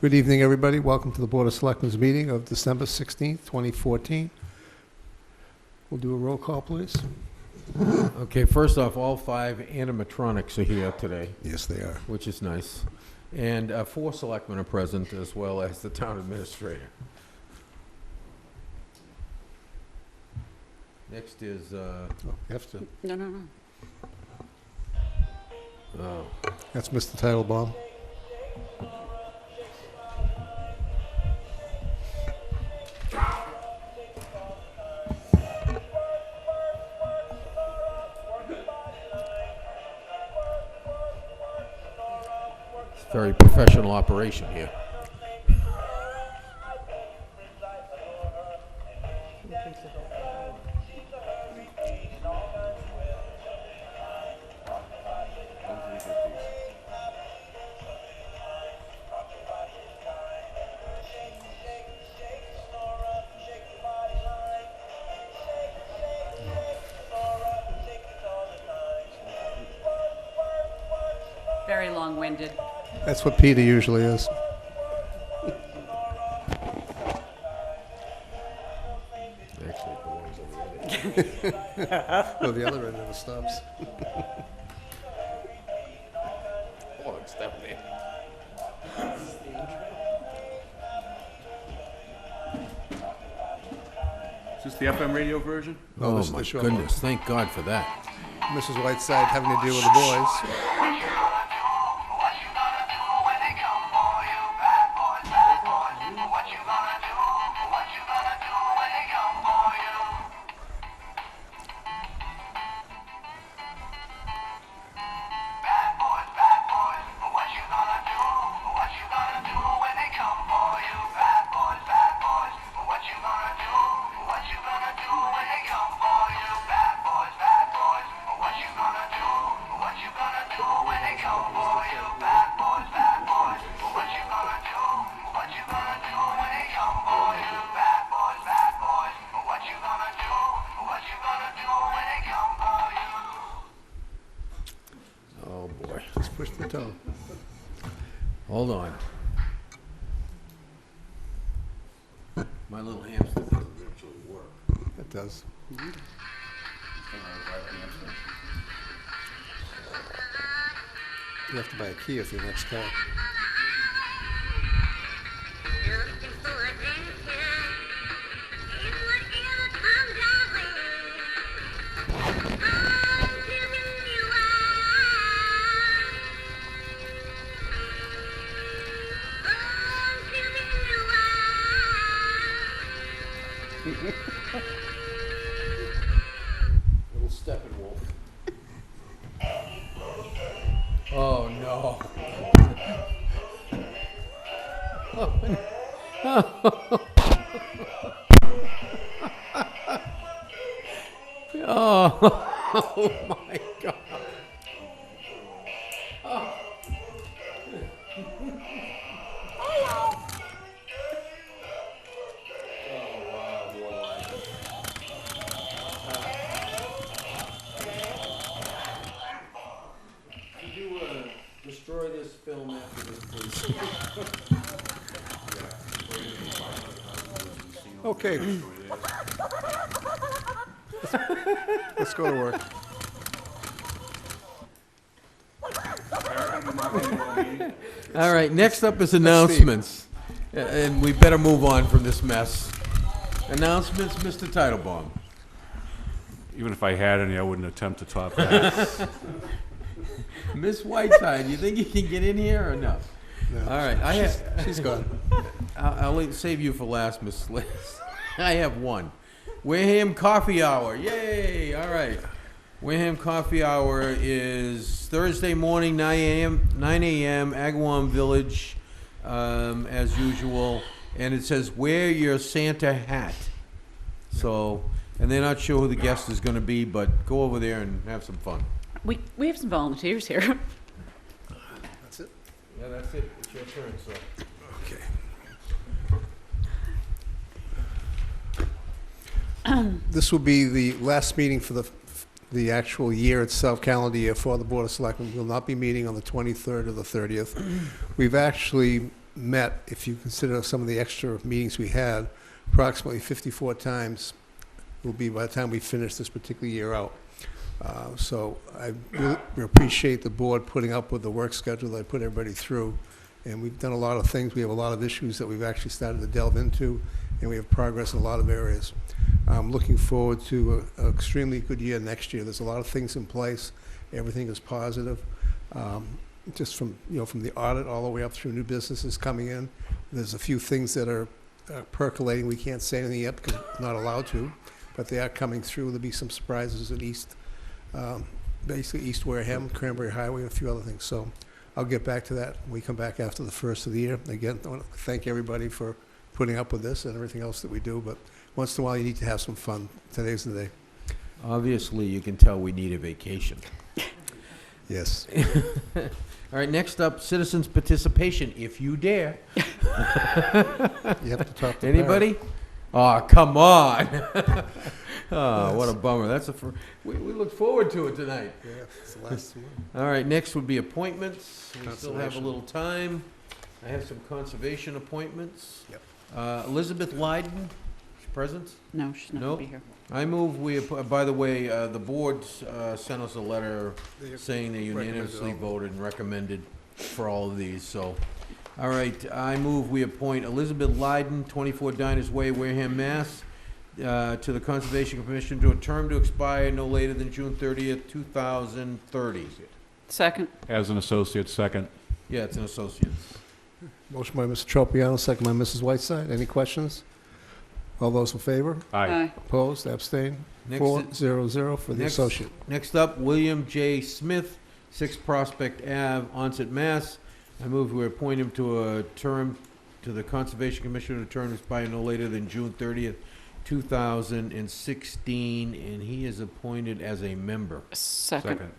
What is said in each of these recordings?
Good evening, everybody. Welcome to the Board of Selectmen's meeting of December 16th, 2014. We'll do a roll call, please. Okay, first off, all 5 animatronics are here today, Yes, they are. which is nice. And 4 selectmen are present, as well as the town administrator. Next is, Oh, you have to. No. oh, That's Mr. Titlebaum. it's a very professional operation here. Very long-winded. That's what Peter usually is. Actually, it belongs over there. Oh, the other end never stops. Oh, it's down there. Is this the FM radio version? Oh, Oh, this is my the short goodness, thank God for that. one. Mrs. Whiteside having to deal with the boys. Oh, boy. Just push the tone. Hold on. My little hamster doesn't actually work. It does. You have to buy a key with your next car. Little Steppenwolf. Oh, no. Oh, my God. Could you destroy this film after this, please? Okay. Let's go to work. All right, next up is announcements. And we better move on from this mess. Announcements, Mr. Titlebaum. Even if I had any, I wouldn't attempt to top that. Miss Whiteside, you think you can get in here or no? No. All right, She's gone. I'll save you for last, Miss Liz. I have one. Wareham Coffee Hour, yay! All right. Wareham Coffee Hour is Thursday morning, 9 a.m., Agawam Village, as usual. And it says, wear your Santa hat. So, and they're not sure who the guest is going to be, but go over there and have some fun. We have some volunteers here. That's it? Yeah, that's it. It's your turn, sir. Okay. This will be the last meeting for the actual year itself, calendar year, for the Board of Selectmen. We'll not be meeting on the 23rd or the 30th. We've actually met, if you consider some of the extra meetings we had, approximately 54 times will be by the time we finish this particular year out. So I really appreciate the board putting up with the work schedule that I put everybody through. And we've done a lot of things. We have a lot of issues that we've actually started to delve into, and we have progress in a lot of areas. I'm looking forward to an extremely good year next year. There's a lot of things in place. Everything is positive. Just from the audit all the way up through new businesses coming in. There's a few things that are percolating. We can't say anything yet because we're not allowed to, but they are coming through. There'll be some surprises at basically East Wareham, Cranberry Highway, and a few other things. So I'll get back to that when we come back after the first of the year. Again, I want to thank everybody for putting up with this and everything else that we do, but once in a while you need to have some fun. Today's the day. Obviously, you can tell we need a vacation. Yes. All right, next up, citizens' participation, if you dare. You have to talk to Anybody? Oh, come on. Oh, what a bummer. That's we look forward to it tonight. Yeah, it's the last one. All right, next would be appointments. We still have a Conservation. little time. I have some conservation appointments. Yep. Elizabeth Lyden, she's present? No, she's not Nope. going to be here. I move by the way, the board sent us a letter saying they unanimously Recommended all. voted and recommended for all of these, so. All right, I move we appoint Elizabeth Lyden, 24 Diners Way, Wareham, Mass., to the Conservation Commission to a term to expire no later than June 30th, 2030. Second. As an associate, second. Yeah, it's an associate. Motion by Mr. Tropiano, second by Mrs. Whiteside. Any questions? All those in favor? Aye. Opposed? Abstained? Next, 4-0-0 for the next- associate. next up, William J. Smith, 6 Prospect Ave, Onset, Mass. I move we appoint him to a term to the Conservation Commission, a term to expire no later than June 30th, 2016, and he is appointed as a member. Second.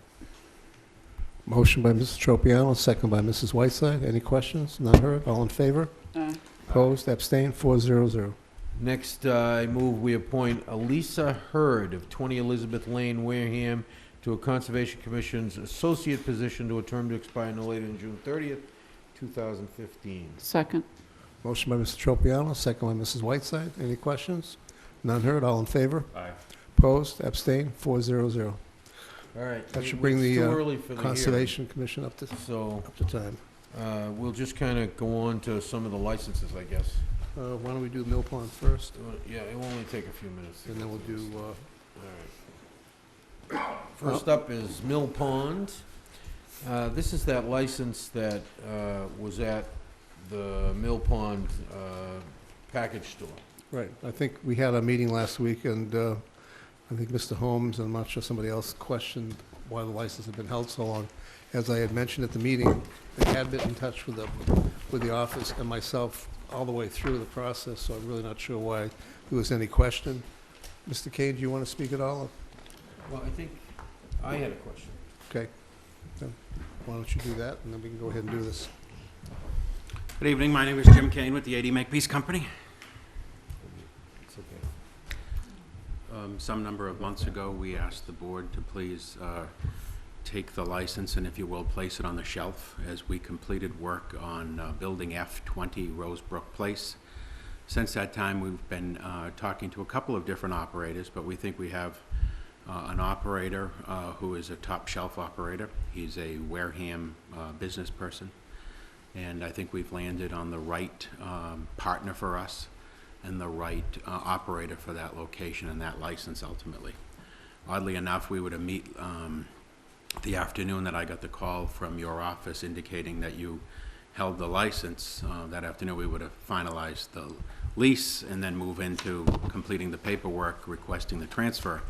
Motion by Mrs. Tropiano, second by Mrs. Whiteside. Any questions? None heard? All in favor? Aye. Opposed? Abstained? 4-0-0. Next, I move we appoint Elisa Hurd of 20 Elizabeth Lane, Wareham, to a Conservation Commission's associate position to a term to expire no later than June 30th, 2015. Second. Motion by Mr. Tropiano, second by Mrs. Whiteside. Any questions? None heard? All in favor? Aye. Opposed? Abstained? 4-0-0. All right. That should bring It's the too early for the hearing, Conservation Commission up to so time. we'll just kind of go on to some of the licenses, I guess. Why don't we do Mill Pond first, Yeah, it will only take a few minutes. to and then go we'll through do, this. All right. First up is Mill Pond. This is that license that was at the Mill Pond package store. right, I think we had a meeting last week, and I think Mr. Holmes, and I'm not sure somebody else, questioned why the license had been held so long. As I had mentioned at the meeting, they had been in touch with the office and myself all the way through the process, so I'm really not sure why there was any question. Mr. Kane, do you want to speak at all? Well, I think I had a question. Okay. Then why don't you do that, and then we can go ahead and do this. Good evening, my name is Jim Kane with the 80 Makepeace Company. It's okay. Some number of months ago, we asked the board to please take the license and, if you will, place it on the shelf as we completed work on Building F20 Rosebrook Place. Since that time, we've been talking to a couple of different operators, but we think we have an operator who is a top shelf operator. He's a Wareham business person, and I think we've landed on the right partner for us and the right operator for that location and that license ultimately. Oddly enough, we were to meet the afternoon that I got the call from your office indicating that you held the license. That afternoon we would have finalized the lease and then move into completing the paperwork, requesting the transfer.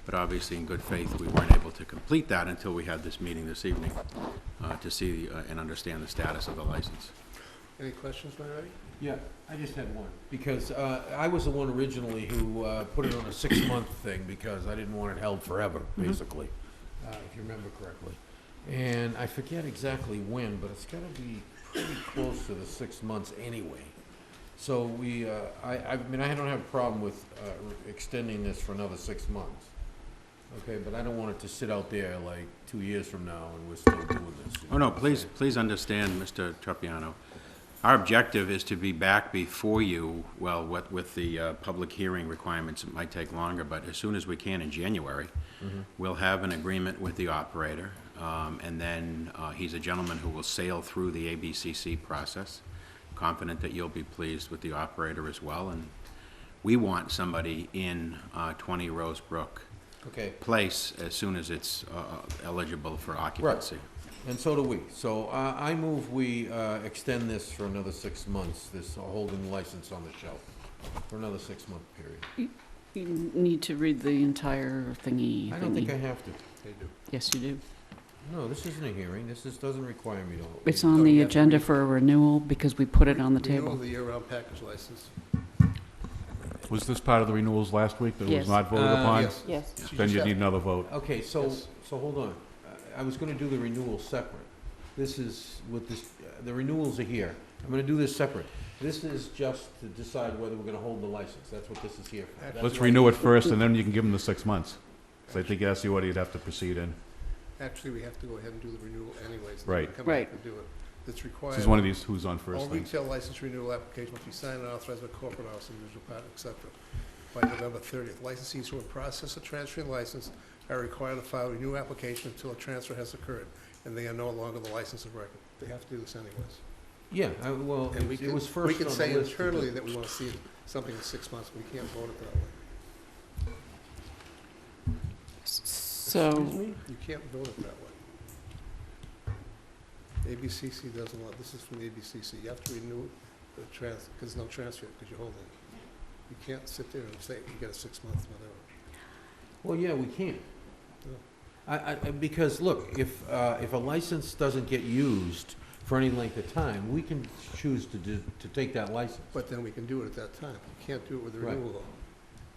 But obviously, in good faith, we weren't able to complete that until we had this meeting this evening to see and understand the status of the license. Any questions, Larry? Yeah, I just had one, because I was the one originally who put it on a 6-month thing because I didn't want it held forever, basically, if you remember correctly. And I forget exactly when, but it's got to be pretty close to the 6 months anyway. So I mean, I don't have a problem with extending this for another 6 months. Okay, but I don't want it to sit out there like 2 years from now and we're still doing this. Oh, no, please understand, Mr. Tropiano. Our objective is to be back before you, well, with the public hearing requirements, it might take longer, but as soon as we can in January, we'll have an agreement with the operator, and then he's a gentleman who will sail through the ABCC process. Confident that you'll be pleased with the operator as well, and we want somebody in 20 Rosebrook Okay. Place as soon as it's eligible for occupancy. And so do we. So I move we extend this for another 6 months, this holding license on the shelf, for another 6-month period. You need to read the entire thingy. I don't think I have to. They do. Yes, you do. No, this isn't a hearing. Doesn't require me to. It's No, on you the have to agenda read- for a renewal because we put it on the Renewal table. of the year-round package license. Was this part of the renewals last week that Yes. was not voted upon? Yes. Yes. She Then just you had- need another vote. Okay, so Yes. hold on. I was gonna do the renewal separate. This is, with this, the renewals are here. I'm gonna do this separate. This is just to decide whether we're gonna hold the license. That's what this is here for. That's Let's why- renew it first, and then you can give them the 6 months. So I think that's the order you'd have to proceed in. Actually, we have to go ahead and do the renewal anyways. and then Right. Come Right. back and do it. It's required. This is one of these who's on All first things. retail license renewal applications must be signed and authorized by corporate office, individual partner, et cetera, by November 30th. Licensees who are in process of transferring license are required to file a new application until a transfer has occurred, and they are no longer the license of record. They have to do this anyways. Yeah, well, And we it can, was first we on can the say list to do. internally that we want to see something in 6 months, but we can't vote it that way. So, You can't vote it that way. ABCC doesn't want, this is from the ABCC, you have to renew the because there's no transfer, because you're holding it. You can't sit there and say, you get a 6 month, whatever. Well, yeah, we can't. Because, look, if a license doesn't get used for any length of time, we can choose to take that license. But then we can do it at that time. You can't do it with the Right. renewal.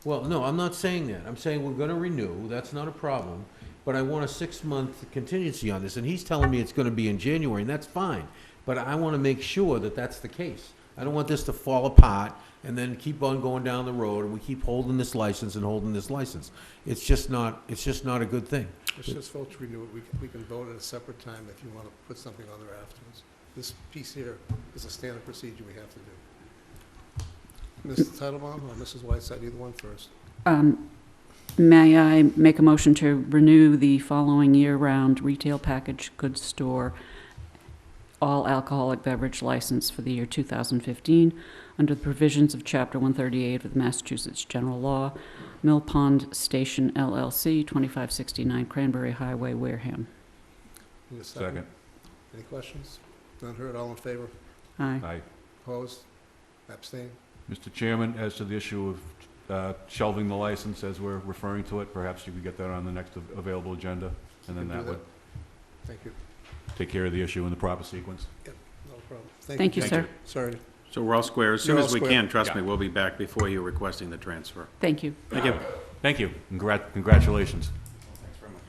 Well, no, I'm not saying that. I'm saying we're gonna renew, that's not a problem, but I want a 6-month contingency on this, and he's telling me it's gonna be in January, and that's fine. But I wanna make sure that that's the case. I don't want this to fall apart and then keep on going down the road, and we keep holding this license and holding this license. It's just not a good thing. Let's just vote to renew it. We can vote at a separate time if you want to put something on there afterwards. This piece here is a standard procedure we have to do. Mr. Titlebaum or Mrs. Whiteside, either one first. may I make a motion to renew the following year-round retail package goods store all alcoholic beverage license for the year 2015 under the provisions of Chapter 138 of the Massachusetts General Law, Mill Pond Station LLC, 2569 Cranberry Highway, Wareham. Need a Second. Any questions? None heard, all in favor? Aye. Aye. Opposed? Abstained? Mr. Chairman, as to the issue of shelving the license as we're referring to it, perhaps you could get that on the next available agenda, and then You can that do would Thank you. take care of the issue in the proper sequence. No problem. Thank you, Thank sir. Sorry. So we're all square. As soon You're as all we square. can, trust me, Yeah. we'll be back before you requesting the transfer. Thank you. Thank you. Thank you. Congratulations. Thanks very much.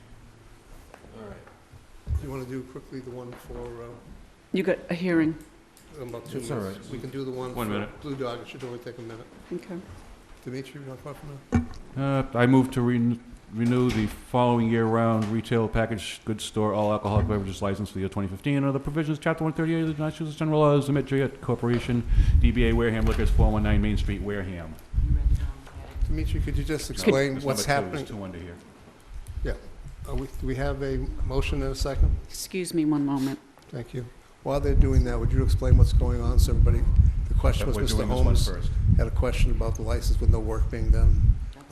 All right. Do you want to do quickly the one for, You got a hearing. about 2 It's all minutes? right. We can do the one 1 for minute. Blue Dog. It should only take a minute. Okay. Dimitri, you want to come up from there? I move to renew the following year-round retail package goods store all alcoholic beverages license for the year 2015 under the provisions of Chapter 138 of the Massachusetts General Laws, Dimitri Corporation, DBA Wareham Liquors, 419 Main Street, Wareham. Dimitri, could you just explain There's what's number two. happening? There's two under here. Do we have a motion and a second? Excuse me one moment. Thank you. While they're doing that, would you explain what's going on so everybody, the question was We're Mr. doing this one Holmes first. had a question about the license with no work being done.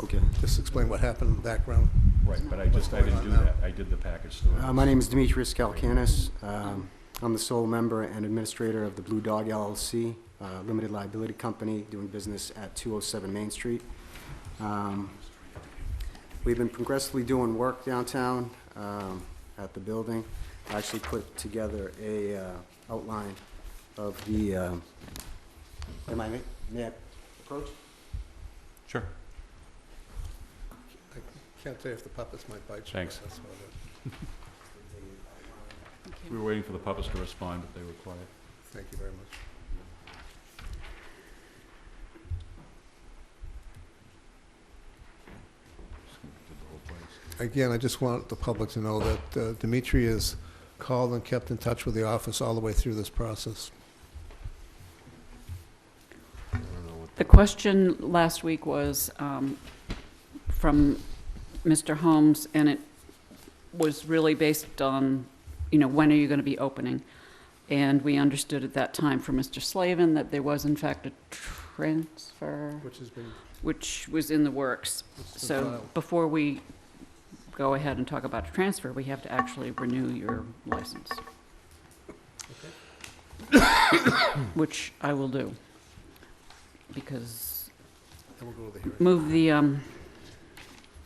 Okay. Just explain what happened in the background. Right, but I What's didn't going do on now? that. I did the package store. My name is Demetrius Kalkanis. I'm the sole member and administrator of the Blue Dog LLC, limited liability company doing business at 207 Main Street. We've been progressively doing work downtown at the building. I actually put together a outline of the, may I approach? Sure. I can't tell you if the puppets might bite you. Thanks. but that's about it. We were waiting for the puppets to respond, but they were quiet. Thank you very much. Did the whole place. Again, I just want the public to know that Dimitri has called and kept in touch with the office all the way through this process. question last week was from Mr. Holmes, and it was really based on, when are you going to be opening? And we understood at that time from Mr. Slavin that there was in fact a transfer, which was in the works. So before we go ahead and talk about a transfer, we have to actually renew your license. Which I will do. Because move the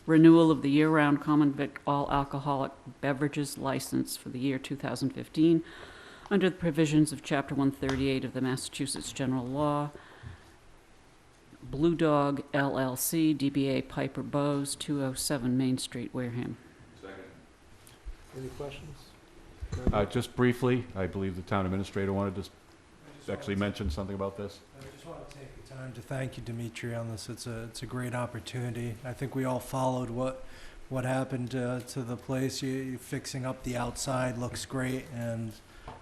renewal of the year-round common vic all alcoholic beverages license for the year 2015 under the provisions of Chapter 138 of the Massachusetts General Law. Blue Dog LLC, DBA Piper Bowes, 207 Main Street, Wareham. Any questions? Just briefly, I believe the town administrator wanted to actually mention something about this. I just want to take the time to thank you, Dimitri, on this. It's a great opportunity. I think we all followed what happened to the place. You fixing up the outside looks great, and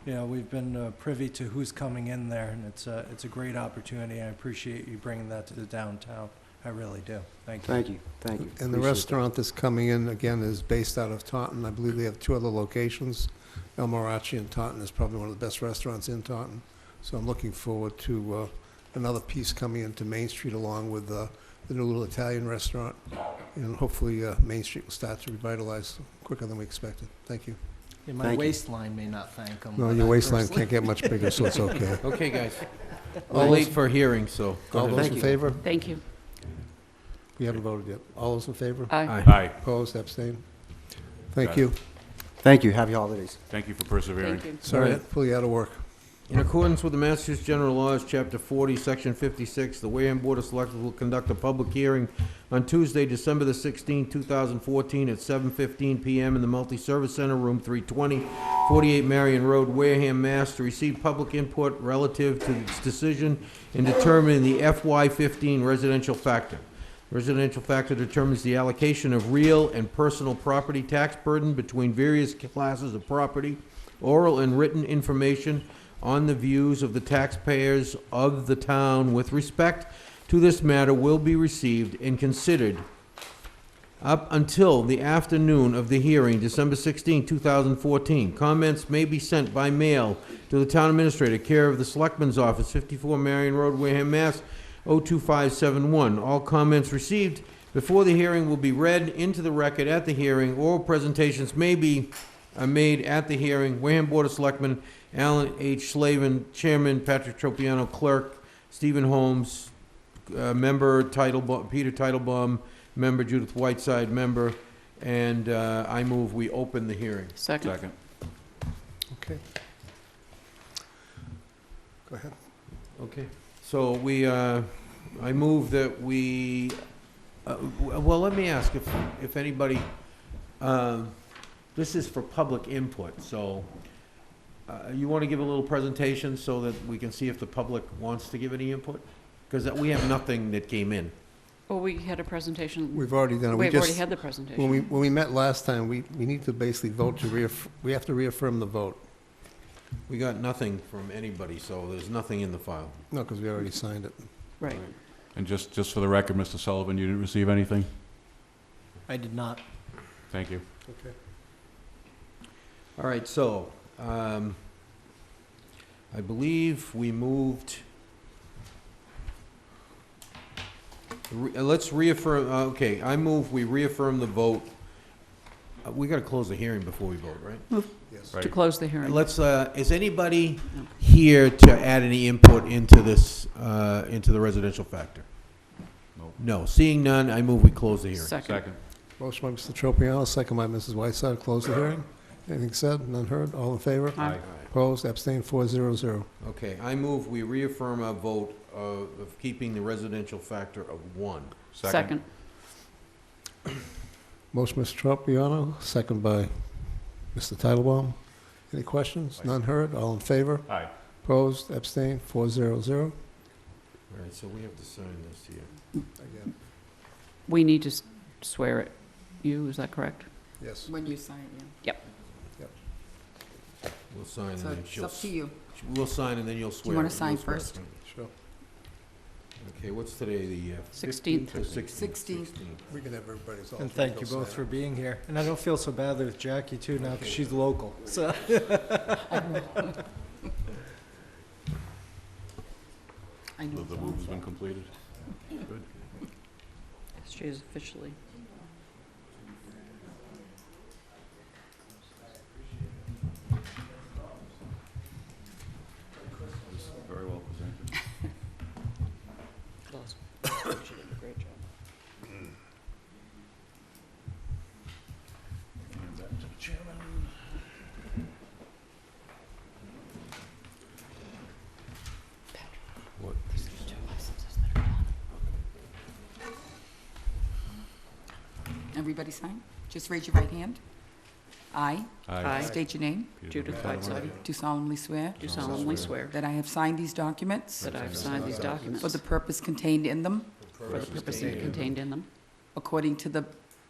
we've been privy to who's coming in there, and it's a great opportunity. I appreciate you bringing that to the downtown. I really do. Thank you. Thank you, thank you. And the Appreciate restaurant that's coming in, again, is based out of Taunton. I believe they have 2 other locations. El Marachi in Taunton is probably one of the best restaurants in Taunton. So I'm looking forward to another piece coming into Main Street along with the new little Italian restaurant. And hopefully Main Street will start to revitalize quicker than we expected. Thank you. Yeah, my Thank you. waistline may not thank them. No, your waistline can't get much bigger, so it's okay. Okay, guys. All We're late those- for a hearing, so go All ahead. those Thank in you. favor? Thank you. We haven't voted yet. All those in favor? Aye. Aye. Opposed, abstained? Thank Got it. you. Thank you, happy holidays. Thank you for persevering. Thank you. Sorry to Right. pull you out of work. In accordance with the Massachusetts General Laws, Chapter 40, Section 56, the Wareham Board of Selectmen will conduct a public hearing on Tuesday, December the 16th, 2014, at 7:15 PM in the Multi-Service Center, Room 320, 48 Marion Road, Wareham, Mass., to receive public input relative to its decision in determining the FY15 residential factor. Residential factor determines the allocation of real and personal property tax burden between various classes of property. Oral and written information on the views of the taxpayers of the town with respect to this matter will be received and considered up until the afternoon of the hearing, December 16, 2014. Comments may be sent by mail to the town administrator, care of the Selectmen's Office, 54 Marion Road, Wareham, Mass. 02571. All comments received before the hearing will be read into the record at the hearing. Oral presentations may be made at the hearing. Wareham Board of Selectmen, Alan H. Slavin, Chairman, Patrick Tropiano, Clerk, Stephen Holmes, Member Peter Titlebaum, Member Judith Whiteside, Member, and I move we open the hearing. Second. Second. Okay. Go ahead. Okay. So I move that we, well, let me ask if anybody, this is for public input, so you want to give a little presentation so that we can see if the public wants to give any input? Because we have nothing that came in. Well, we had a presentation. We've already done it. We've already had the presentation. When we met last time, we need to basically vote to we have to reaffirm the vote. We got nothing from anybody, so there's nothing in the file. No, because we already signed it. Right. And just for the record, Mr. Sullivan, you didn't receive anything? I did not. Thank you. Okay. All right, so, I believe we moved, let's reaffirm, okay, I move we reaffirm the vote. We gotta close the hearing before we vote, right? Yes. To Right. close the hearing. Let's, is anybody here to add any input into this, into the residential factor? No. No, seeing none, I move we close the hearing. Second. Second. Motion by Mr. Tropiano, second by Mrs. Whiteside. Close the hearing. Anything said? None heard? All in favor? Aye. Opposed? Abstained? 400. Okay, I move we reaffirm our vote of keeping the residential factor of 1. Second. Motion, Mr. Tropiano, second by Mr. Titlebaum. Any questions? None heard? All in favor? Aye. Opposed? Abstained? 400. All right, so we have to sign this here. Again. We need to swear it. You, is that correct? Yes. When you sign, yeah. We'll sign and So then it's she'll... up to you. We'll sign and then you'll swear. wanna it. sign You'll swear it. first? Sure. Okay, what's today, the 16th. 16th. We can have everybody's all. And thank you both for being here. And I don't feel so badly with Jackie too now, because she's local, so. I know. The move has been completed. Good. She is officially. Very well presented. Close. She did a great job. And back to the chairman. What? There's 2 licenses that are done. Everybody sign? Just raise your right hand. I Aye. state your name. Judith Whiteside, Do solemnly swear do solemnly swear that I have signed these documents that I have signed these documents for the purpose contained in them, for the purpose contained in them, according to the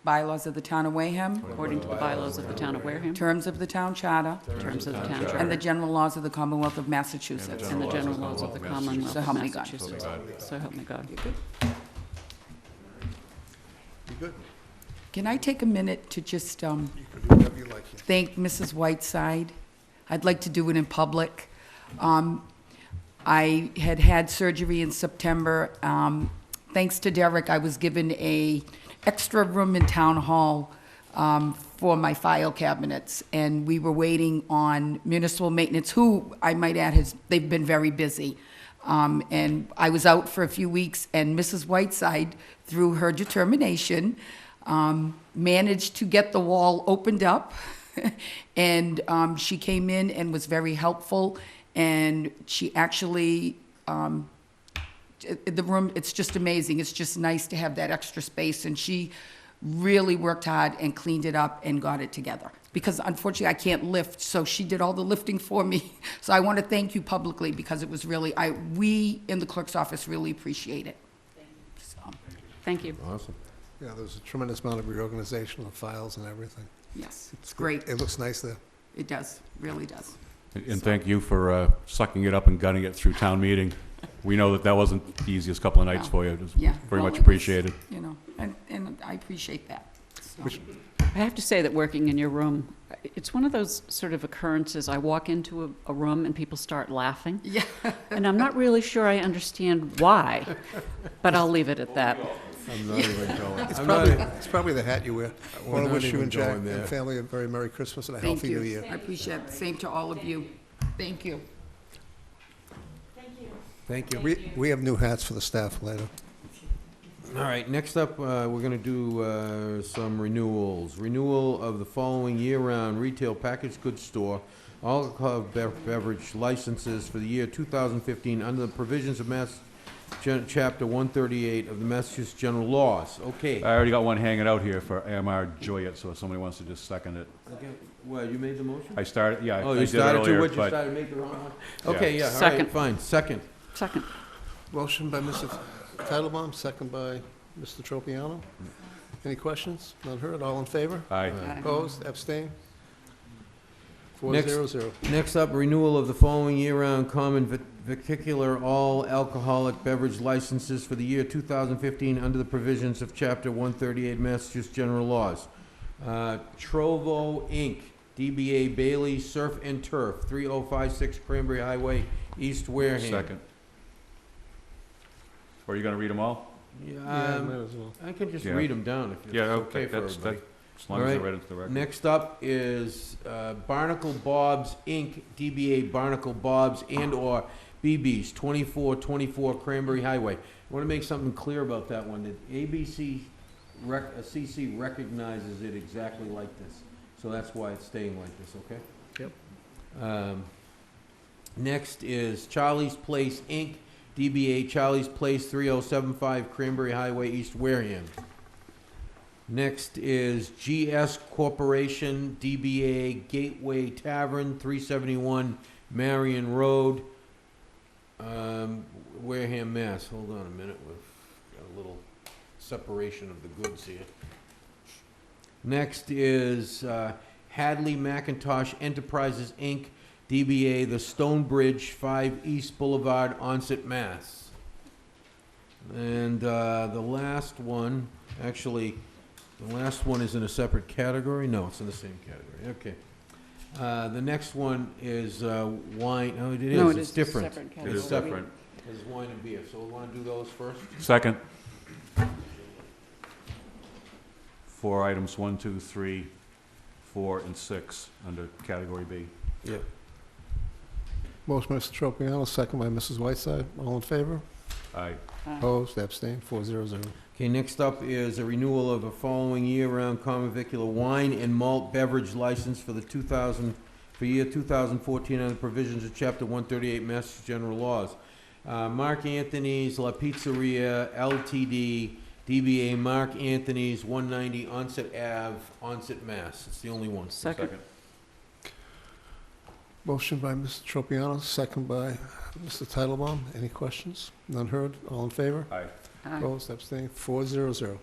bylaws of the town of Wareham, according to the bylaws of the town of Wareham, terms of the town charter, terms of the town and the charter, general laws of the Commonwealth of Massachusetts. and the general laws of the Commonwealth So of help me God. Massachusetts. So help me God. You good? Can I take a minute to just You can do whatever you like. thank Mrs. Whiteside? I'd like to do it in public. I had had surgery in September. Thanks to Derek, I was given a extra room in Town Hall for my file cabinets, and we were waiting on municipal maintenance, who, I might add, they've been very busy. And I was out for a few weeks, and Mrs. Whiteside, through her determination, managed to get the wall opened up. And she came in and was very helpful, and she actually, the room, it's just amazing. It's just nice to have that extra space, and she really worked hard and cleaned it up and got it together. Because unfortunately, I can't lift, so she did all the lifting for me. So I want to thank you publicly, because it was really, we in the clerk's office really appreciate it. So, Thank you. Awesome. Yeah, there's a tremendous amount of reorganization of files and everything. yes, it's great. It looks nice there. It does, really does. And thank you for sucking it up and gunning it through town meeting. We know that wasn't the easiest couple of nights No. for you. It was Yeah. very Well, much it was, appreciated. You know, and I appreciate that. So, Which- I have to say that working in your room, it's one of those sort of occurrences. I walk into a room and people start laughing, yeah, and I'm not really sure I understand why, but I'll leave it at that. I'm not even going. It's I'm probably, not, it's probably the hat you wear. I We're want to not wish you even and Jack going there. and family a very Merry Christmas and a thank healthy New you. Year. I appreciate it. Same to all of you. Thank you. thank you. We have new hats for the staff later. All right, next up, we're gonna do some renewals. Renewal of the following year-round retail packaged goods store, all alcoholic beverage licenses for the year 2015 under the provisions of Chapter 138 of the Massachusetts General Laws. Okay. I already got one hanging out here for AMR Joyet, so if somebody wants to just second it. Okay. Well, you made the motion? I started, yeah, Oh, I you did started to, earlier, what, you but started to make the wrong one? Yeah. Okay, yeah, all right, Second. fine, second. Second. Motion by Mr. Titlebaum, second by Mr. Tropiano. Any questions? None heard. All in favor? aye. Opposed? Abstain? Next. 4-0-0. Next up, renewal of the following year-round common particular all alcoholic beverage licenses for the year 2015 under the provisions of Chapter 138 Massachusetts General Laws. Trovo Inc., DBA Bailey Surf and Turf, 3056 Cranberry Highway, East Wareham. Second. Or are you gonna read them all? Yeah, Yeah, might as well. I can just Yeah. read them down if it's Yeah, okay for that's, everybody. as long as they're All right. read into the record. Next up is Barnacle Bob's Inc., DBA Barnacle Bob's and/or BB's, 2424 Cranberry Highway. I want to make something clear about that one, that CC recognizes it exactly like this. So that's why it's staying like this, okay? Yep. Next is Charlie's Place Inc., DBA Charlie's Place, 3075 Cranberry Highway, East Wareham. Next is GS Corporation, DBA Gateway Tavern, 371 Marion Road, Wareham, Mass. Hold on a minute, we've got a little separation of the goods here. Next is Hadley Macintosh Enterprises, Inc., DBA The Stonebridge, 5 East Boulevard, Onset, Mass. And the last one, actually, the last one is in a separate category? No, it's in the same category, okay. The next one is wine, oh, it is, No, it it's is a different. separate It is category. different. It's wine and beer, so we want to do those first? Second. For items 1, 2, 3, 4, and 6 under category B. Yeah. Motion by Mr. Tropiano, second by Mrs. Whiteside. All in favor? Aye. Opposed, abstained, 400. Okay, next up is a renewal of a following year-round common vicular wine and malt beverage license for the for year 2014 under the provisions of Chapter 138 Mass General Laws. Mark Anthony's La Pizzeria LTD, DBA Mark Anthony's, 190 Onset Ave, Onset, Mass. It's the only one. Second. Motion by Mr. Tropiano, second by Mr. Titlebaum. Any questions? None heard? All in favor? Aye. Aye. Opposed, abstained, 400.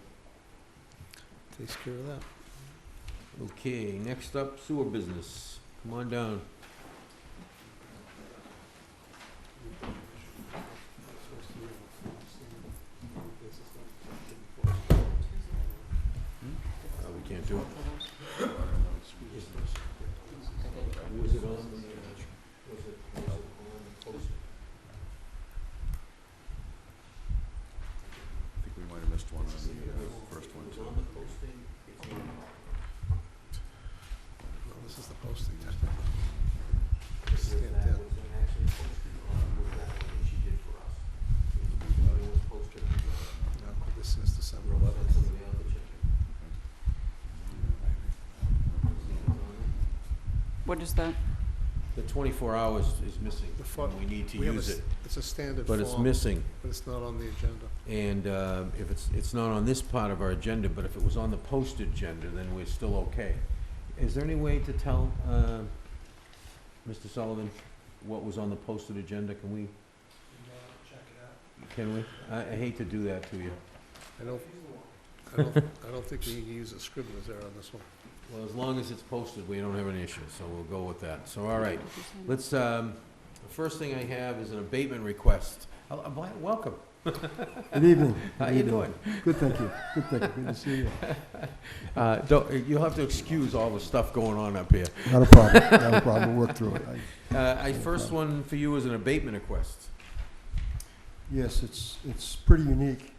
Takes care of that. Okay, next up, sewer business. Come on down. We can't do it. Was it on the, was it on the post? I think we might have missed one on the first one, It was too. on the posting. It's on. Well, this is the posting. This Stand that down. was actually posted on with that one she did for us. It was posted. No, this is December 11th. Somebody else to check it. What is that? The 24 hours is missing. The fo- and we need to We have a use s- it, It's a standard but it's form, missing. but it's not on the agenda. And if it's not on this part of our agenda, but if it was on the posted agenda, then we're still okay. Is there any way to tell, Mr. Sullivan, what was on the posted agenda? Can we? Can we? I hate to do that to you. I don't think we can use a scrivener's error on this one. Well, as long as it's posted, we don't have an issue, so we'll go with that. So, all right. Let's, the first thing I have is an abatement request. Welcome. Good evening. How Good you evening. doing? Good, thank you. Good, thank you. Good to see you. You'll have to excuse all the stuff going on up here. Not a problem. Not a problem. We'll work through it. First one for you is an abatement request. Yes, it's pretty unique.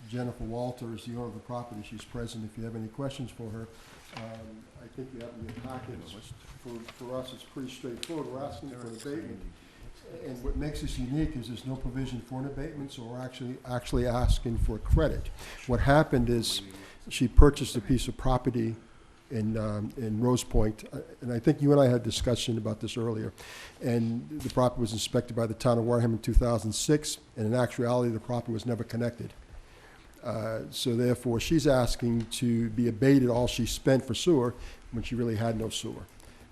Jennifer Walter is the owner of the property. She's present if you have any questions for her. I think you have in your packets. For us, it's pretty straightforward. We're asking for an abatement. And what makes this unique is there's no provision for an abatement, so we're actually asking for credit. What happened is she purchased a piece of property in Rose Point, and I think you and I had a discussion about this earlier. And the property was inspected by the town of Wareham in 2006, and in actuality, the property was never connected. So therefore, she's asking to be abated all she spent for sewer when she really had no sewer.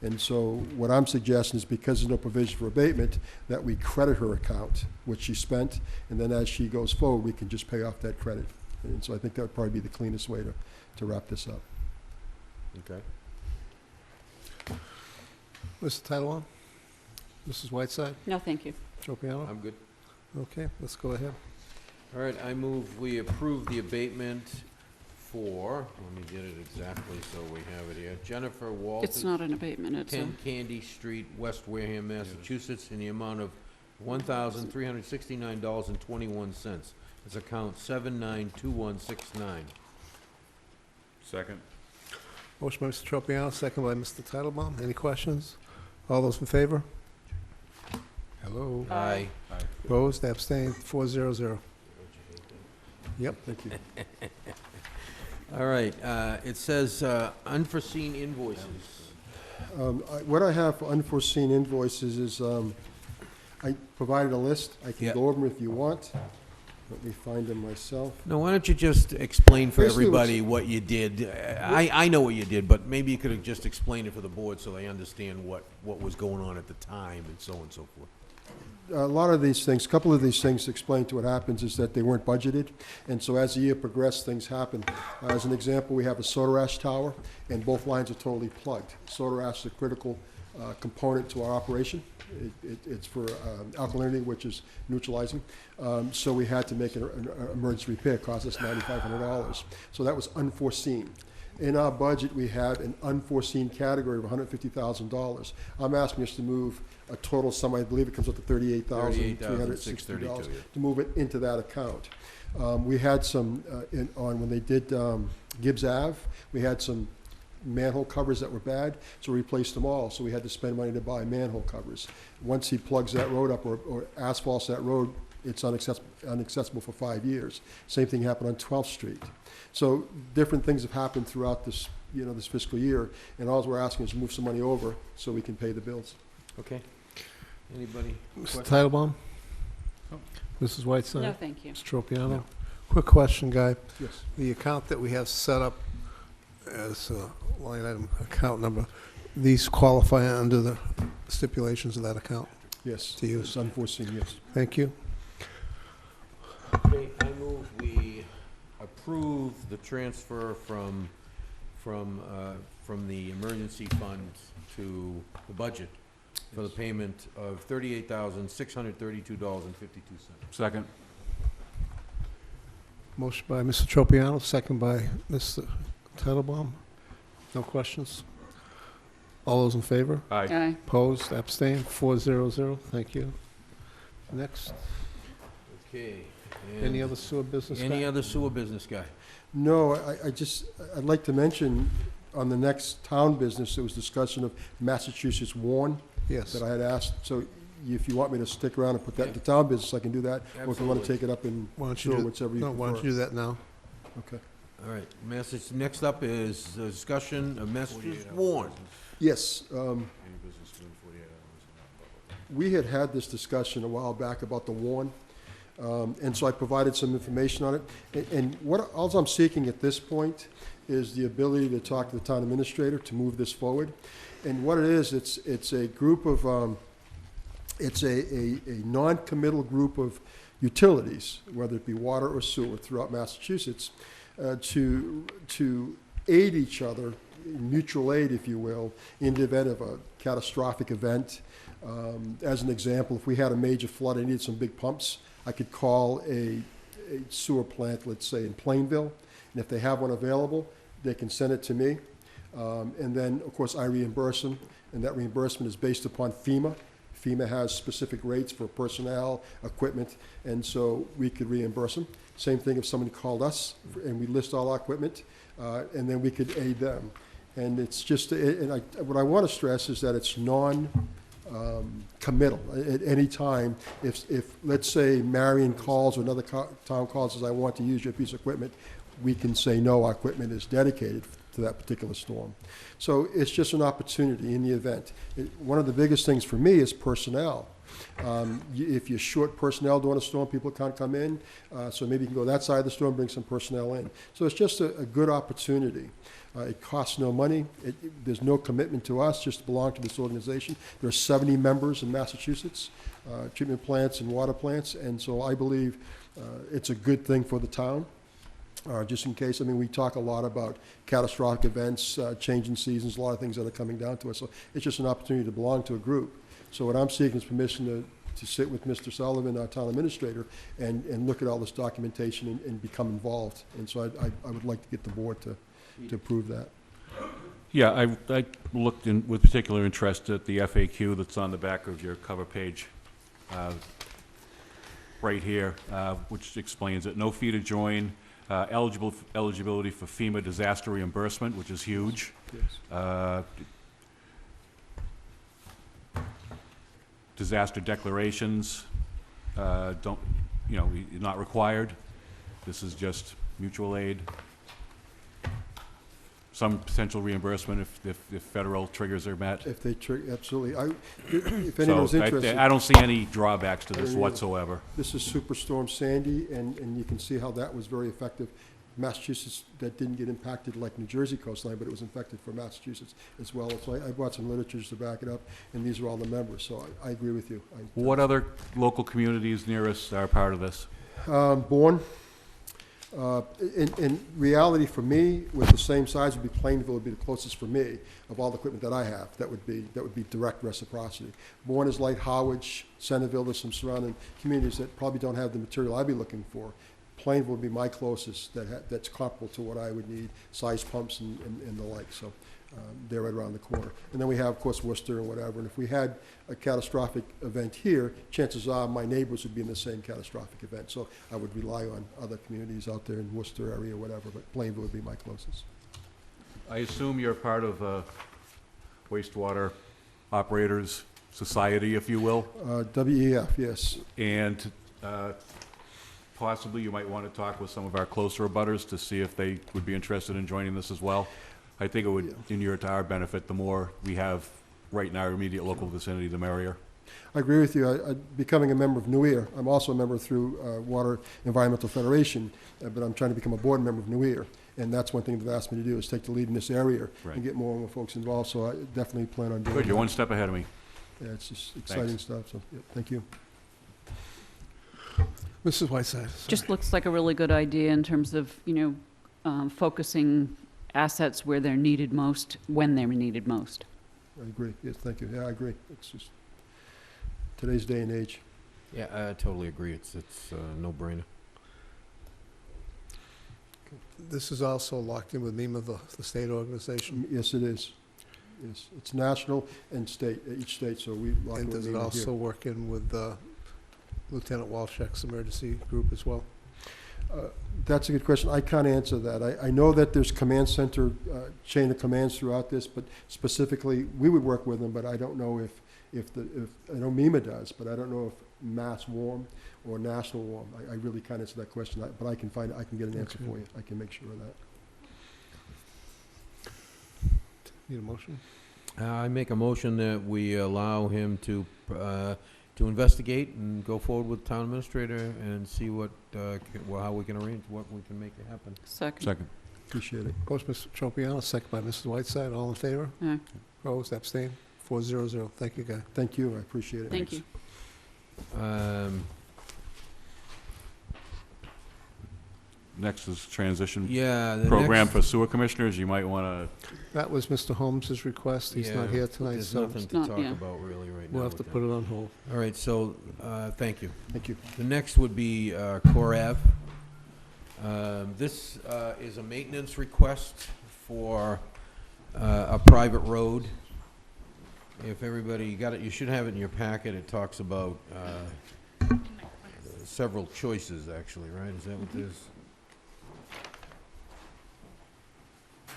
And so what I'm suggesting is because there's no provision for abatement, that we credit her account, which she spent, and then as she goes forward, we can just pay off that credit. And so I think that would probably be the cleanest way to wrap this up. Okay. Mr. Titlebaum? Mrs. Whiteside? No, thank you. Tropiano? I'm good. Okay, let's go ahead. All right, I move we approve the abatement for, let me get it exactly so we have it here, Jennifer Walters. It's not an abatement, it's a, 10 Candy Street, West Wareham, Massachusetts, in the amount of $1,369.21. It's account 792169. Second. Motion by Mr. Tropiano, second by Mr. Titlebaum. Any questions? All those in favor? Hello? Aye. Opposed, abstained, 400. Yep. Thank you. All right, it says unforeseen invoices. What I have for unforeseen invoices is, I provided a list. I can Yeah. go over them if you want. Let me find them myself. No, why don't you just explain for Basically, what's- everybody what you did? I know what you did, but maybe you could have just explained it for the board so they understand what was going on at the time and so forth. A lot of these things, a couple of these things explain to what happens is that they weren't budgeted, and so as the year progressed, things happen. As an example, we have a soda ash tower, and both lines are totally plugged. Soda ash is a critical component to our operation. It's for alkalinity, which is neutralizing. So we had to make an emergency repair. It cost us $9,500. So that was unforeseen. In our budget, we had an unforeseen category of $150,000. I'm asking us to move a total sum, I believe it comes up to $38,360, to move it into that account. We had some, when they did Gibbs Ave, we had some manhole covers that were bad, so we replaced them all. So we had to spend money to buy manhole covers. Once he plugs that road up or asphalts that road, it's inaccessible for 5 years. Same thing happened on 12th Street. So different things have happened throughout this, this fiscal year, and all we're asking is to move some money over so we can pay the bills. Okay. Anybody? Mr. Titlebaum? Mrs. Whiteside? No, thank you. Mr. Tropiano? Quick question, Guy. Yes. The account that we have set up as a line item account number, these qualify under the stipulations of that account? Yes. To use. It's unforeseen, yes. Thank you. Okay, I move we approve the transfer from the emergency fund to the budget for the payment of $38,632.52. Second. Motion by Mr. Tropiano, second by Mr. Titlebaum. No questions? All those in favor? Aye. Aye. Opposed, abstained, 400. Thank you. Next, Okay. any other sewer business? Any Guy? other sewer business guy? No, I'd like to mention on the next town business, there was discussion of Massachusetts Warren Yes. that I had asked. So if you want me to stick around and put that into town business, I can do that. Or if you want to Absolutely. take it up in Why don't you sewer, do, whichever you no, why don't you prefer. do that now? Okay. All right, next up is the discussion of Massachusetts Warren. Yes, we had this discussion a while back about the Warren, and so I provided some information on it. And all I'm seeking at this point is the ability to talk to the town administrator to move this forward. And what it is, it's a group of, it's a non-committal group of utilities, whether it be water or sewer throughout Massachusetts, to aid each other, mutual aid, if you will, in the event of a catastrophic event. As an example, if we had a major flood and needed some big pumps, I could call a sewer plant, let's say in Plainville, and if they have one available, they can send it to me. And then, of course, I reimburse them, and that reimbursement is based upon FEMA. FEMA has specific rates for personnel, equipment, and so we could reimburse them. Same thing if somebody called us and we list all our equipment, and then we could aid them. And it's just, what I want to stress is that it's non-committal. At any time, if let's say Marion calls or another town calls says, I want to use your piece of equipment, we can say, no, our equipment is dedicated to that particular storm. So it's just an opportunity in the event. One of the biggest things for me is personnel. If you're short personnel during a storm, people can't come in, so maybe you can go that side of the storm, bring some personnel in. So it's just a good opportunity. It costs no money. There's no commitment to us, just to belong to this organization. There are 70 members in Massachusetts, treatment plants and water plants, and so I believe it's a good thing for the town. Just in case, we talk a lot about catastrophic events, changing seasons, a lot of things that are coming down to us. So it's just an opportunity to belong to a group. So what I'm seeking is permission to sit with Mr. Sullivan, our town administrator, and look at all this documentation and become involved. And so I would like to get the board to approve that. Yeah, I looked in with particular interest at the FAQ that's on the back of your cover page, right here, which explains it. No fee to join. Eligibility for FEMA disaster reimbursement, which is huge. Yes. Disaster declarations, not required. This is just mutual aid. Some potential reimbursement if federal triggers are met. If they trigger, absolutely. If So anyone's interested. I don't see any drawbacks to this I don't either. whatsoever. This is Superstorm Sandy, and you can see how that was very effective. Massachusetts, that didn't get impacted like New Jersey coastline, but it was infected for Massachusetts as well. So I brought some literature just to back it up, and these are all the members, so I agree with you. What other local communities near us are part of this? Bourne, In reality, for me, with the same size, would be Plainville would be the closest for me of all the equipment that I have. That would be direct reciprocity. Bourne is light, Howard, Centerville, there's some surrounding communities that probably don't have the material I'd be looking for. Plainville would be my closest that's comparable to what I would need, size pumps and the like. So they're right around the corner. And then we have, of course, Worcester and whatever. And if we had a catastrophic event here, chances are my neighbors would be in the same catastrophic event. So I would rely on other communities out there in Worcester area or whatever, but Plainville would be my closest. I assume you're part of wastewater operators society, if you will, WEF, yes. and possibly you might want to talk with some of our closer abutters to see if they would be interested in joining this as well. I think it would inure to our benefit. The more we have right in our immediate local vicinity, the merrier. I agree with you. Becoming a member of New Ear, I'm also a member through Water Environmental Federation, but I'm trying to become a board member of New Ear. And that's one thing they've asked me to do, is take the lead in this area and get more and more folks involved. So I definitely plan on doing Good, you're that. one step ahead of me. Yeah, it's just exciting stuff. So thank you. Mrs. Whiteside. sorry. Just looks like a really good idea in terms of, focusing assets where they're needed most, when they're needed most. I agree. Yes, thank you. Yeah, I agree. It's just today's day and age. Yeah, I totally agree. It's a no-brainer. This is also locked in with NEMA, the state organization. Yes, it is. Yes, it's national and state, each state, so we lock And it does with it NEMA also here. work in with Lieutenant Walshek's emergency group as well? That's a good question. I can't answer that. I know that there's command center, chain of commands throughout this, but specifically, we would work with them, but I don't know if I know MEMA does, but I don't know if Mass Warm or National Warm. I really can't answer that question, but I can get an answer Okay. for you. I can make sure of that. Need a motion? I make a motion that we allow him to investigate and go forward with town administrator and see how we can arrange, what we can make it happen. Second. Appreciate it. Motion, Mr. Tropiano, second by Mrs. Whiteside. All in favor? Aye. Opposed? Abstained? 400. Thank you, Guy. Thank you. I appreciate it. Thank you. Next is transition Yeah, the program next- for sewer commissioners. You might want to, That was Mr. Holmes's request. He's not Yeah, here tonight, There's so nothing to Not- talk yeah. about really right now. we'll have to with put it on hold. that. All right, so, thank you. Thank you. The next would be Core Ave. This is a maintenance request for a private road. If everybody got it, you should have it in your packet. It talks about several choices, actually, right? Is that what this?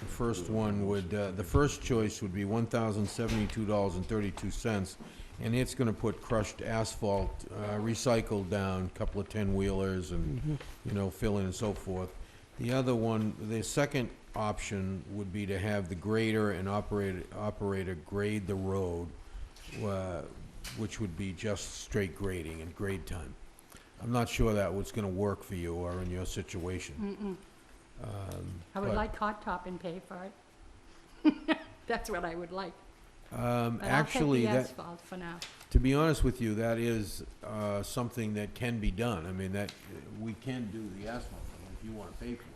The first one would, the first choice would be $1,072.32, and it's gonna put crushed asphalt, recycled down, a couple of 10-wheelers and, fill in and so forth. The other one, the second option would be to have the grader and operator grade the road, which would be just straight grading and grade time. I'm not sure that was gonna work for you or in your situation. I would but- like hot top and pay for it. That's what I would like. But Actually, I'll take that, the asphalt for now. to be honest with you, that is something that can be done. I mean, that, we can do the asphalt if you want to pay for it.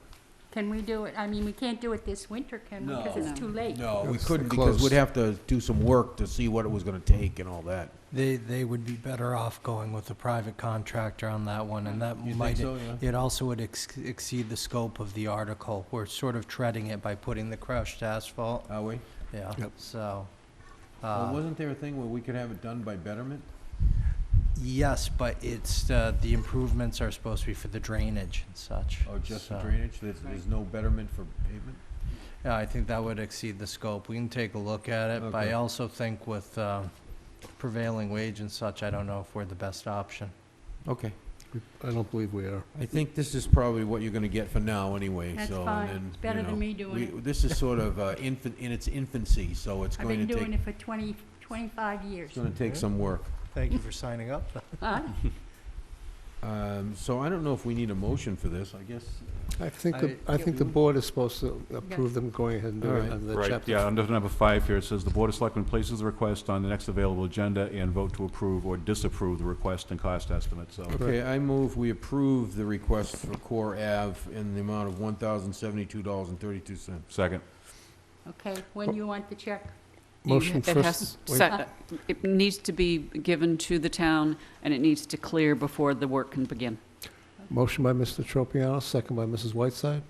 Can we do it? I mean, we can't do it this winter, can we? Because No. it's too late. No, we It's couldn't because close. we'd have to do some work to see what it was gonna take and all that. They would be better off going with a private contractor on that one, and that You might, think so, yeah? it also would exceed the scope of the article. We're sort of treading it by putting the crushed asphalt, Are we? yeah, Yep. so. Well, wasn't there a thing where we could have it done by betterment? Yes, but it's, the improvements are supposed to be for the drainage and such. Or just the so- drainage? There's no betterment for pavement? Yeah, I think that would exceed the scope. We can take a look at it, but I Okay. also think with prevailing wage and such, I don't know if we're the best option. Okay. I don't believe we are. I think this is probably what you're gonna get for now anyway, That's so, fine. and then, It's better than me doing it. This is sort of infant, in its infancy, so it's I've going been to doing take, it for 25 years. it's gonna take some work. Thank you for signing up. Huh? So I don't know if we need a motion for this, I guess. I think the board is supposed to approve them going ahead and doing All it right. under the Right, chapter. yeah, under number 5 here, it says the Board of Selectmen places the request on the next available agenda and vote to approve or disapprove the request and cost estimate, so. Okay, I move we approve the request for Core Ave in the amount of $1,072.32. Second. Okay, when you want the check? Motion It first. Wait. It needs to be given to the town, and it needs to clear before the work can begin. Motion by Mr. Tropiano, second by Mrs. Whiteside.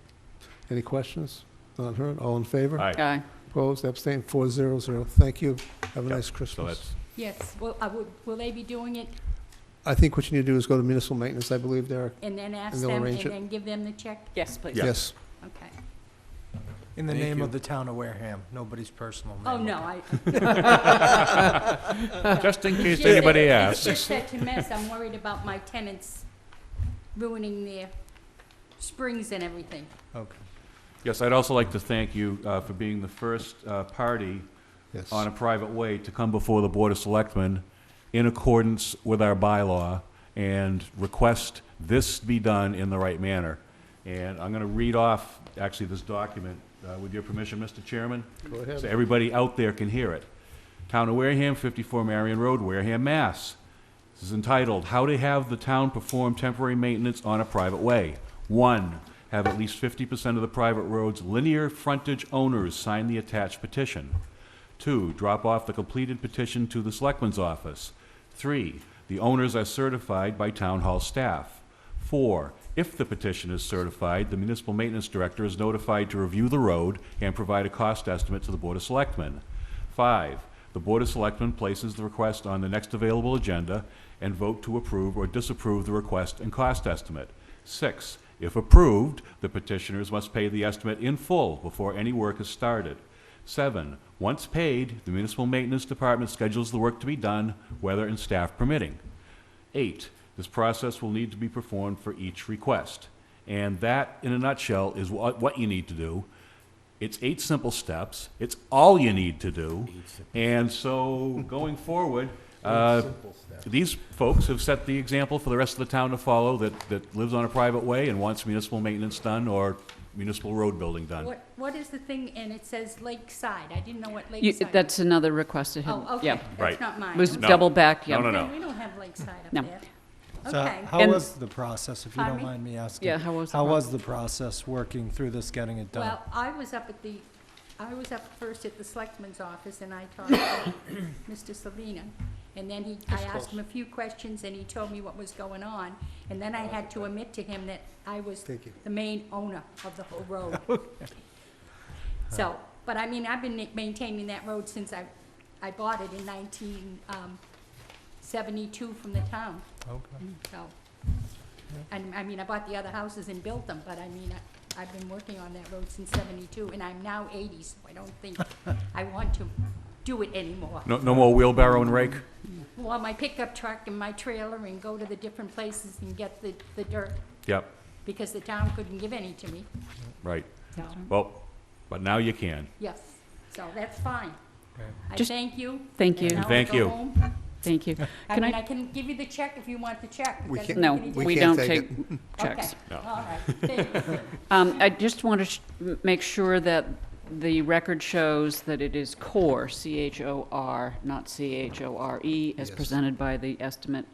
Any questions? Not heard. All in favor? Aye. Aye. Opposed? Abstained? 400. Thank you. Have a Yep. nice So Christmas. that's, Yes, well, will they be doing it I think what you need to do is go to municipal maintenance, I believe, Derek. and then ask And they'll them arrange and it. then give them the check? Yes, please. Yeah. Yes. Okay. In the Thank name you. of the town of Wareham, nobody's personal name. Oh, no, just in case It's just anybody that- asks. It's just such a mess. I'm worried about my tenants ruining their springs and everything. Okay. Yes, I'd also like to thank you for being the first party Yes. on a private way to come before the Board of Selectmen in accordance with our bylaw and request this be done in the right manner. And I'm going to read off, actually, this document, with your permission, Mr. Chairman, Go ahead. so everybody out there can hear it. Town of Wareham, 54 Marion Road, Wareham, Mass. This is entitled, How to Have the Town Perform Temporary Maintenance on a Private Way. 1, have at least 50% of the private road's linear frontage owners sign the attached petition. 2, drop off the completed petition to the Selectman's office. 3, the owners are certified by Town Hall staff. 4, if the petition is certified, the Municipal Maintenance Director is notified to review the road and provide a cost estimate to the Board of Selectmen. 5, the Board of Selectmen places the request on the next available agenda and vote to approve or disapprove the request and cost estimate. 6, if approved, the petitioners must pay the estimate in full before any work is started. 7, once paid, the Municipal Maintenance Department schedules the work to be done, weather and staff permitting. 8, this process will need to be performed for each request. And that, in a nutshell, is what you need to do. It's 8 simple steps. It's all you need to do. And so, going forward, these folks have set the example for the rest of the town to follow that lives on a private way and wants municipal maintenance done or municipal road building done. What is the thing, and it says Lakeside, I didn't know what You- Lakeside. That's another request that had, Oh, okay, yeah. Right. that's not mine. It was Okay. double back, No, yeah. no. We don't have Lakeside up No. there. So Okay. how And- was the process, if you Pardon don't me? mind me asking? Yeah, how was the How was process? the process working through this, getting it done? Well, I was up first at the selectman's office, and I talked to Mr. Savina. And then I asked him a few questions, and he told me what was going on. And then I had to admit to him that I was Thank you. the main owner of the whole road. So, but I mean, I've been maintaining that road since I bought it in 1972 from the town, Okay. so. And, I mean, I bought the other houses and built them, but I mean, I've been working on that road since 72, and I'm now 80, so I don't think I want to do it anymore. No more wheelbarrow and rake? Well, my pickup truck and my trailer and go to the different places and get the dirt, Yep, because the town couldn't give any to me, right. so, Well, but now you can. yes, so that's fine. Okay. I Just- thank you. Thank you. and now I Thank go you. home. Thank you. I Can mean, I, I can give you the check if you want the check. It We doesn't can't- no, make any we we can't don't take take checks. Okay, No. all right, thanks. I just want to make sure that the record shows that it is CORE, C-H-O-R, not C-H-O-R-E, as Yes. presented by the estimate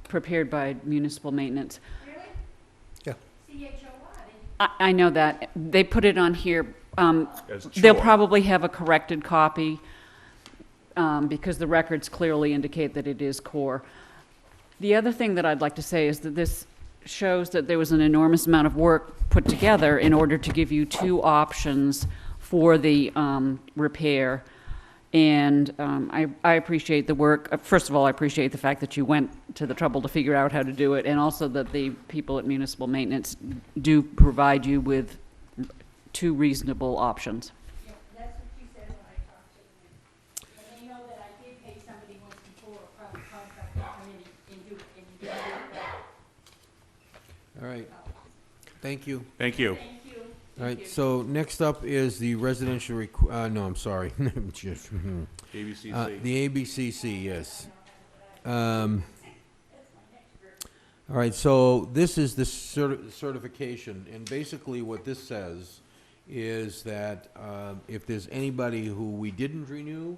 prepared by municipal maintenance. Really? Yeah. C-H-O-R, I know that. They put it on here. As They'll chore. probably have a corrected copy because the records clearly indicate that it is CORE. The other thing that I'd like to say is that this shows that there was an enormous amount of work put together in order to give you 2 options for the repair. And I appreciate the work. First of all, I appreciate the fact that you went to the trouble to figure out how to do it, and also that the people at municipal maintenance do provide you with 2 reasonable options. yeah, that's what you said when I talked to them. And they know that I did pay somebody once before, a private contractor, to come in and do it, and he didn't do it well. All right, thank you. Thank you. Thank you. All right, so next up is the residential no, I'm sorry. Just, ABCC. the ABCC, yes. All right, so this is the certification, and basically what this says is that if there's anybody who we didn't renew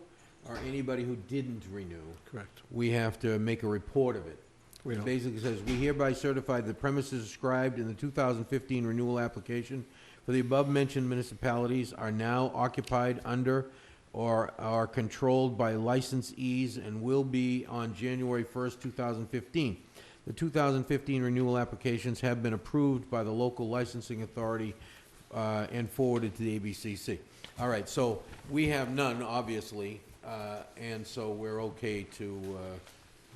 or anybody who didn't renew, Correct. we have to make a report of it. We It don't. basically says, we hereby certify the premises described in the 2015 renewal application for the above-mentioned municipalities are now occupied under or are controlled by licensees and will be on January 1st, 2015. The 2015 renewal applications have been approved by the local licensing authority and forwarded to the ABCC. All right, so we have none, obviously, and so we're okay to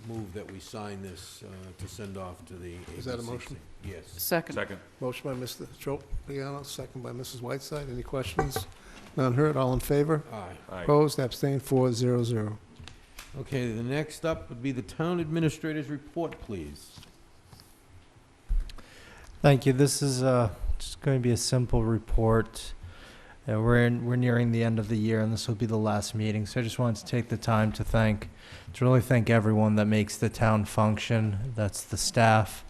move that we sign this to send off to the ABCC. Is that a motion? Yes. Second. Second. Motion by Mr. Tropiano, second by Mrs. Whiteside. Any questions? None heard, all in favor? Aye. Opposed, abstained, 4-0-0. Okay, the next up would be the town administrator's report, please. Thank you. This is just going to be a simple report. We're nearing the end of the year, and this will be the last meeting. So I just wanted to take the time to really thank everyone that makes the town function. That's the staff,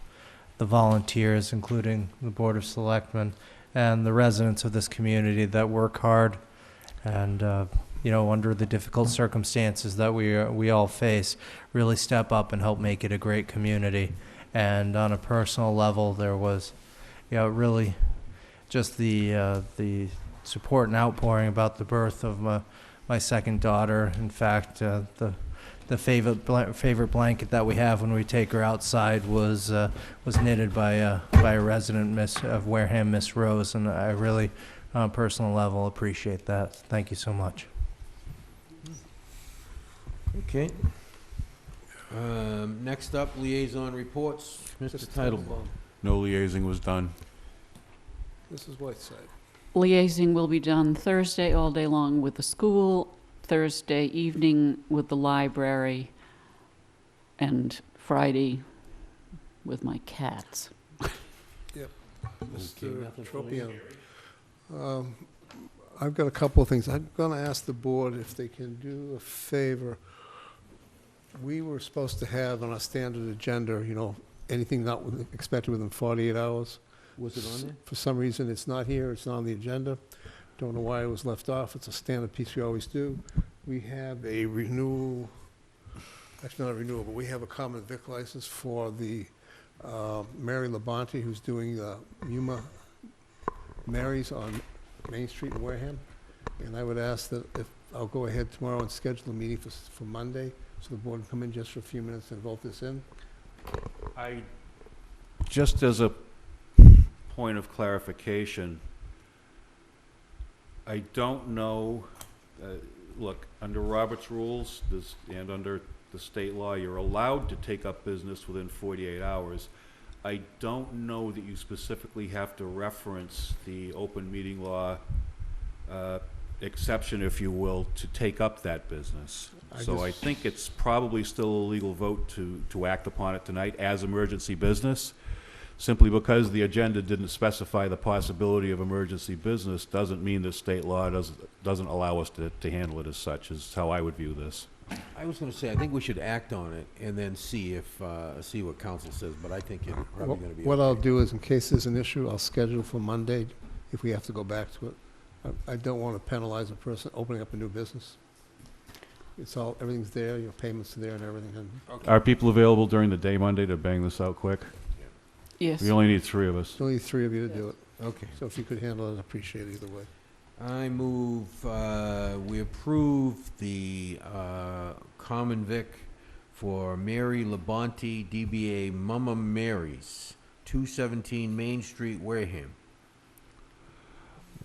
the volunteers, including the Board of Selectmen, and the residents of this community that work hard and under the difficult circumstances that we all face, really step up and help make it a great community. And on a personal level, there was, really just the support and outpouring about the birth of my second daughter. In fact, the favorite blanket that we have when we take her outside was knitted by a resident of Wareham, Miss Rose, and I really, on a personal level, appreciate that. Thank you so much. Okay. Next up, liaison reports. Mr. Titlebaum. No liaising was done. Mrs. Whiteside. Liaising will be done Thursday all day long with the school, Thursday evening with the library, and Friday with my cats. Mr. nothing for Tropiano. I've got a couple of things. I'm going to ask the board if they can do a favor. We were supposed to have on our standard agenda, anything not expected within 48 hours. Was it on there? For some reason, it's not here, it's not on the agenda. Don't know why it was left off. It's a standard piece we always do. We have a renewal, actually not a renewal, but we have a common vic license for the Mary Labonte, who's doing Yuma Mary's on Main Street in Wareham. And I would ask that if, I'll go ahead tomorrow and schedule a meeting for Monday, so the board can come in just for a few minutes and vote this in. Just as a point of clarification, I don't know, look, under Robert's rules and under the state law, you're allowed to take up business within 48 hours. I don't know that you specifically have to reference the open meeting law exception, if you will, to take up that business. I think it's probably still a legal vote to act upon it tonight as emergency business. Simply because the agenda didn't specify the possibility of emergency business doesn't mean that state law doesn't allow us to handle it as such, is how I would view this. I was going to say, I think we should act on it and then see what council says, but I think it's probably going to be. What I'll do is, in case there's an issue, I'll schedule for Monday if we have to go back to it. I don't want to penalize a person opening up a new business. Everything's there, your payments are there and everything. And Are people available during the day Monday to bang this out quick? Yes. We only need 3 of us. there's only 3 of you to do it. Okay. So if you could handle it, I'd appreciate it either way. I move, we approve the common vic for Mary Labonte, DBA Mama Mary's, 217 Main Street, Wareham.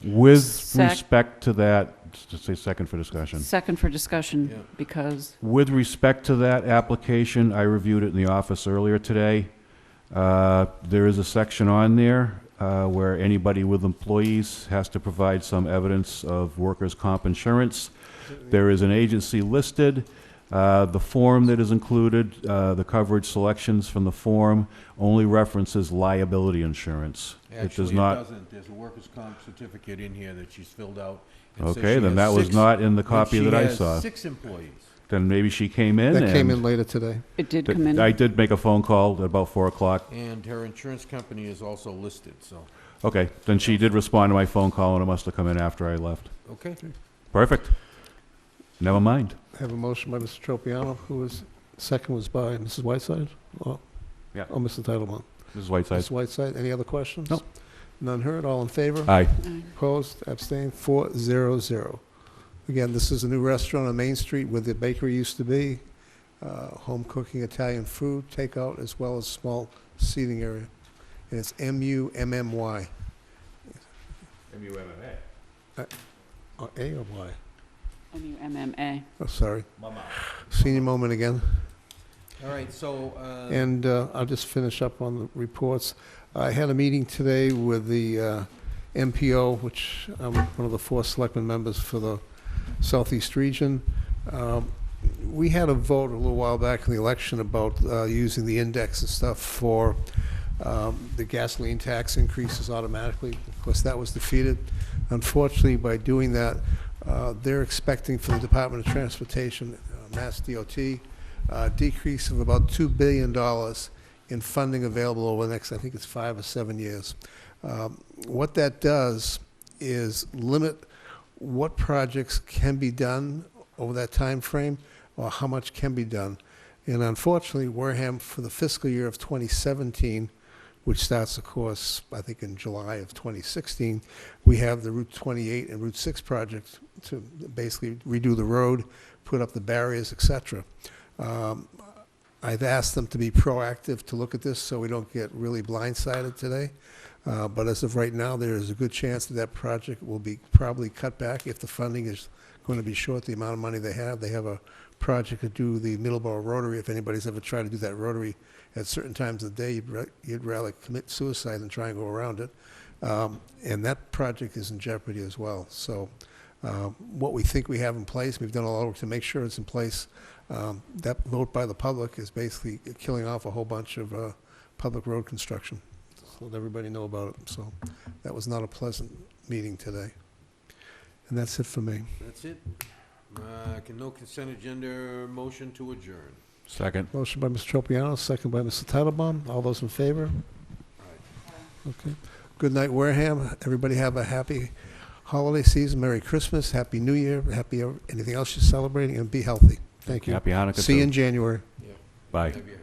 With respect to that, just say second for discussion. Second for discussion, Yeah. because With respect to that application, I reviewed it in the office earlier today. There is a section on there where anybody with employees has to provide some evidence of workers' comp insurance. There is an agency listed. The form that is included, the coverage selections from the form, only references liability insurance. Actually, it not. Doesn't. There's a workers' comp certificate in here that she's filled out. It says Okay, she then has that was 6 not in the copy that I She saw. has 6 employees. Then maybe she came in. That came and in later today. It did come in. I did make a phone call at about 4 o'clock. And her insurance company is also listed, so, Okay, then she did respond to my phone call, and it must have come in after I left. okay. Perfect. Never mind. I have a motion by Mr. Tropiano, second was by Mrs. Whiteside? Yeah. Oh, Mr. Titlebaum. Mrs. Whiteside. Mrs. Whiteside, any other questions? Nope. None heard, all in favor? Aye. Opposed, abstained, 4-0-0. Again, this is a new restaurant on Main Street where the bakery used to be. Home cooking Italian food, takeout, as well as small seating area. And it's M-U-M-M-Y. M-U-M-M-A. Or A or Y? M-U-M-M-A. Oh, sorry. Senior moment again. All right, so, And I'll just finish up on the reports. I had a meeting today with the MPO, which I'm one of the 4 selectmen members for the Southeast region. We had a vote a little while back in the election about using the index and stuff for the gasoline tax increases automatically. Of course, that was defeated. Unfortunately, by doing that, they're expecting for the Department of Transportation, Mass DOT, decrease of about $2 billion in funding available over the next, I think it's 5 or 7 years. What that does is limit what projects can be done over that time frame, or how much can be done. And unfortunately, Wareham, for the fiscal year of 2017, which starts, of course, I think in July of 2016, we have the Route 28 and Route 6 project to basically redo the road, put up the barriers, et cetera. I've asked them to be proactive to look at this so we don't get really blindsided today. But as of right now, there is a good chance that that project will be probably cut back if the funding is going to be short the amount of money they have. They have a project to do the Middleborough Rotary. If anybody's ever tried to do that Rotary at certain times of the day, you'd rather commit suicide than try and go around it. And that project is in jeopardy as well. So what we think we have in place, we've done a lot of work to make sure it's in place. That vote by the public is basically killing off a whole bunch of public road construction. Just let everybody know about it. So that was not a pleasant meeting today. And that's it for me. that's it. No consent agenda, motion to adjourn. Second. Motion by Mr. Tropiano, second by Mr. Titlebaum. All those in favor? Okay. Good night, Wareham. Everybody have a happy holiday season. Merry Christmas. Happy New Year. Happy anything else you're celebrating, and be healthy. Thank you. Happy Hanukkah. See you too. in January. Yeah. Bye. Have your